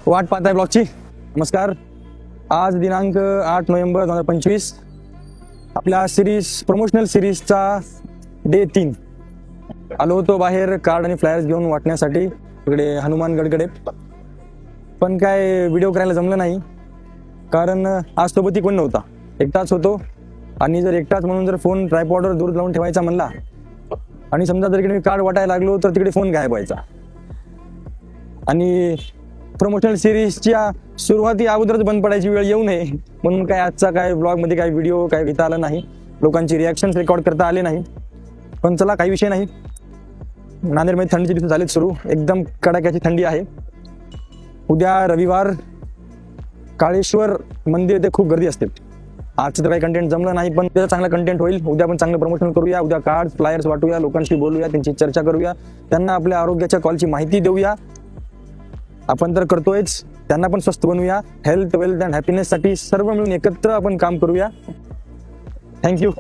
वाट पाहताय ब्लॉगची. नमस्कार. आज दिनांक 8 नोव्हेंबर 2025. आपल्या प्रमोशनल सिरीजचा डे 3. आलो होतो बाहेर कार्ड आणि फ्लायर्स घेऊन वाटण्यासाठी इकडे हनुमानगडकडे. पण काय व्हिडिओ करायला जमलं नाही, कारण आज सोबती कोण नव्हता, एकटाच होतो. आणि जर एकटाच म्हणून जर फोन ट्रायपॉडवर दूर लावून ठेवायचा म्हणला आणि समजा जर मी कार्ड वाटायला लागलो तर तिकडे फोन गायब व्हायचा. आणि प्रमोशनल सिरीजच्या सुरुवाती अगोदरच बंद पडायची वेळ येऊ नये म्हणून काय आजचा काय ब्लॉगमध्ये काय व्हिडिओ काय घेता आला नाही, लोकांची रिॲक्शन रेकॉर्ड करता आले नाही. पण चला, काही विषय नाही. नांदेडमध्ये थंडीचे दिवस झालेत सुरू, एकदम कडाक्याची थंडी आहे. उद्या रविवार, काळेश्वर मंदिर ते खूप गर्दी असते. आजचं तर काही कंटेंट जमलं नाही, पण त्याचा चांगला कंटेंट होईल. उद्या पण चांगलं प्रमोशन करूया. उद्या कार्ड फ्लायर्स वाटूया, लोकांशी बोलूया, त्यांची चर्चा करूया, त्यांना आपल्या आरोग्याच्या कॉलची माहिती देऊया. आपण तर करतोयच, त्यांना पण स्वस्थ बनवूया. हेल्थ, वेल्थ अँड हॅपीनेससाठी सर्व मिळून एकत्र आपण काम करूया. थँक्यू.